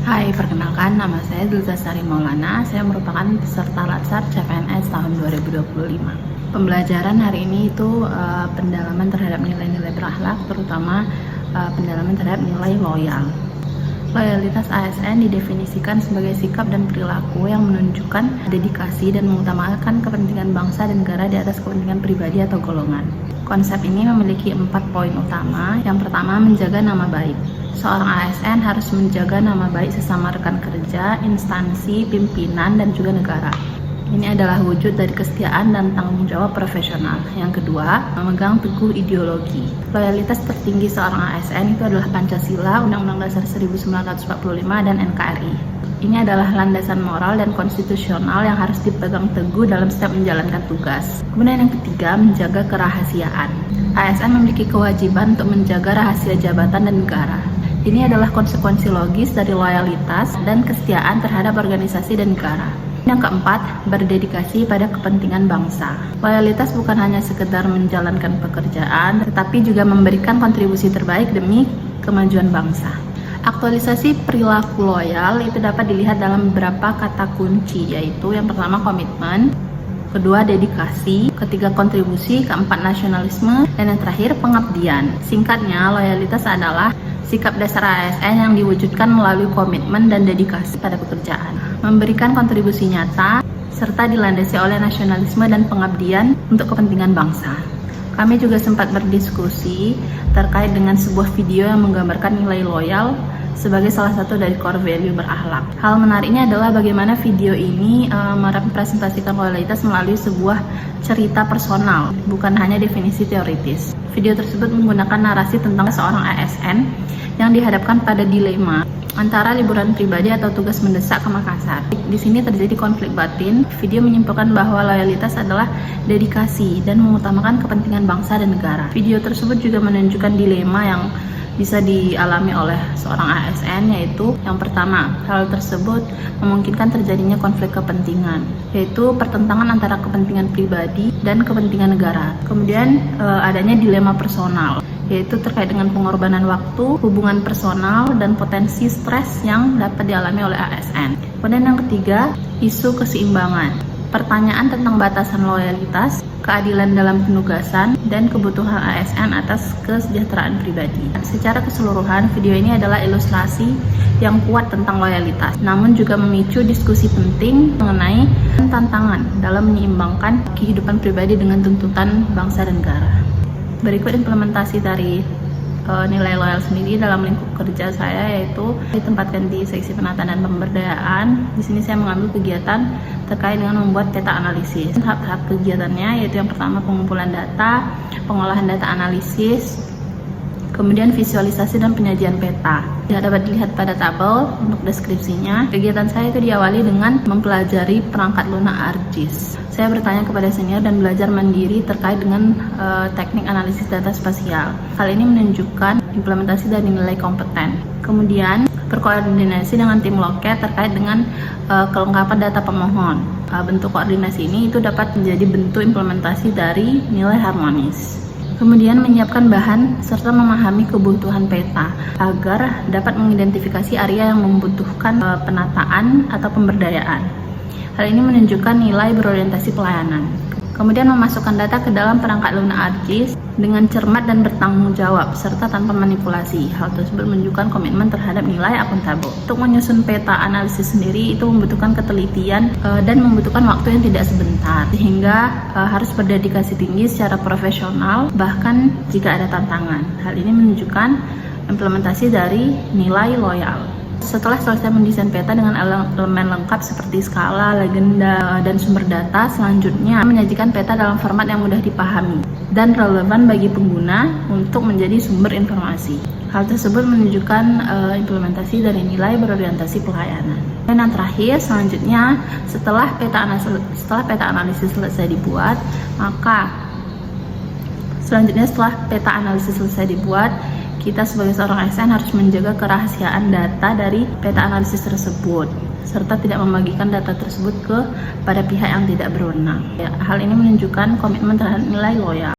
Hai, perkenalkan nama saya Dulzastari Maulana. Saya merupakan peserta Latsar CPNS tahun 2025. Pembelajaran hari ini itu pendalaman terhadap nilai-nilai berakhlak, terutama pendalaman terhadap nilai loyal. Loyalitas ASN didefinisikan sebagai sikap dan perilaku yang menunjukkan dedikasi dan mengutamakan kepentingan bangsa dan negara di atas kepentingan pribadi atau golongan. Konsep ini memiliki 4 poin utama. Yang pertama, menjaga nama baik. Seorang ASN harus menjaga nama baik sesama rekan kerja, instansi, pimpinan, dan juga negara. Ini adalah wujud dari kesetiaan dan tanggung jawab profesional. Yang kedua, memegang teguh ideologi. Loyalitas tertinggi seorang ASN itu adalah Pancasila, Undang-Undang Dasar 1945, dan NKRI. Ini adalah landasan moral dan konstitusional yang harus dipegang teguh dalam setiap menjalankan tugas. Kemudian yang ketiga, menjaga kerahasiaan. ASN memiliki kewajiban untuk menjaga rahasia jabatan dan negara. Ini adalah konsekuensi logis dari loyalitas dan kesetiaan terhadap organisasi dan negara. Yang keempat, berdedikasi pada kepentingan bangsa. Loyalitas bukan hanya sekedar menjalankan pekerjaan, tetapi juga memberikan kontribusi terbaik demi kemajuan bangsa. Aktualisasi perilaku loyal itu dapat dilihat dalam beberapa kata kunci, yaitu yang pertama komitmen, kedua dedikasi, ketiga kontribusi, keempat nasionalisme, dan yang terakhir pengabdian. Singkatnya, loyalitas adalah sikap dasar ASN yang diwujudkan melalui komitmen dan dedikasi pada pekerjaan, memberikan kontribusi nyata, serta dilandasi oleh nasionalisme dan pengabdian untuk kepentingan bangsa. Kami juga sempat berdiskusi terkait dengan sebuah video yang menggambarkan nilai loyal sebagai salah satu dari core value berakhlak. Hal menariknya adalah bagaimana video ini merepresentasikan loyalitas melalui sebuah cerita personal, bukan hanya definisi teoritis. Video tersebut menggunakan narasi tentang seorang ASN yang dihadapkan pada dilema antara liburan pribadi atau tugas mendesak ke Makassar. Di sini terjadi konflik batin. Video menyimpulkan bahwa loyalitas adalah dedikasi dan mengutamakan kepentingan bangsa dan negara. Video tersebut juga menunjukkan dilema yang bisa dialami oleh seorang ASN, yaitu yang pertama, hal tersebut memungkinkan terjadinya konflik kepentingan, yaitu pertentangan antara kepentingan pribadi dan kepentingan negara. Kemudian adanya dilema personal, yaitu terkait dengan pengorbanan waktu, hubungan personal, dan potensi stres yang dapat dialami oleh ASN. Kemudian yang ketiga, isu keseimbangan. Pertanyaan tentang batasan loyalitas, keadilan dalam penugasan, dan kebutuhan ASN atas kesejahteraan pribadi. Secara keseluruhan, video ini adalah ilustrasi yang kuat tentang loyalitas, namun juga memicu diskusi penting mengenai tantangan dalam menyeimbangkan kehidupan pribadi dengan tuntutan bangsa dan negara. Berikut implementasi dari nilai loyal sendiri dalam lingkup kerja saya, yaitu ditempatkan di seksi penataan dan pemberdayaan. Di sini saya mengambil kegiatan terkait dengan membuat peta analisis. Tahap-tahap kegiatannya yaitu yang pertama pengumpulan data, pengolahan data analisis, kemudian visualisasi dan penyajian peta. Dapat dilihat pada tabel untuk deskripsinya. Kegiatan saya itu diawali dengan mempelajari perangkat lunak ArcGIS. Saya bertanya kepada senior dan belajar mandiri terkait dengan teknik analisis data spasial. Hal ini menunjukkan implementasi dari nilai kompeten. Kemudian berkoordinasi dengan tim loket terkait dengan kelengkapan data pemohon. Bentuk koordinasi ini itu dapat menjadi bentuk implementasi dari nilai harmonis. Kemudian menyiapkan bahan serta memahami kebutuhan peta agar dapat mengidentifikasi area yang membutuhkan penataan atau pemberdayaan. Hal ini menunjukkan nilai berorientasi pelayanan. Kemudian memasukkan data ke dalam perangkat lunak ArcGIS dengan cermat dan bertanggung jawab serta tanpa manipulasi. Hal tersebut menunjukkan komitmen terhadap nilai akuntabel. Untuk menyusun peta analisis sendiri itu membutuhkan ketelitian dan membutuhkan waktu yang tidak sebentar, sehingga harus berdedikasi tinggi secara profesional bahkan jika ada tantangan. Hal ini menunjukkan implementasi dari nilai loyal. Setelah selesai mendesain peta dengan elemen lengkap seperti skala, legenda, dan sumber data, selanjutnya menyajikan peta dalam format yang mudah dipahami dan relevan bagi pengguna untuk menjadi sumber informasi. Hal tersebut menunjukkan implementasi dari nilai berorientasi pelayanan. Dan yang terakhir, selanjutnya setelah peta analisis selesai dibuat, kita sebagai seorang ASN harus menjaga kerahasiaan data dari peta analisis tersebut, serta tidak membagikan data tersebut kepada pihak yang tidak berwenang. Hal ini menunjukkan komitmen terhadap nilai loyal.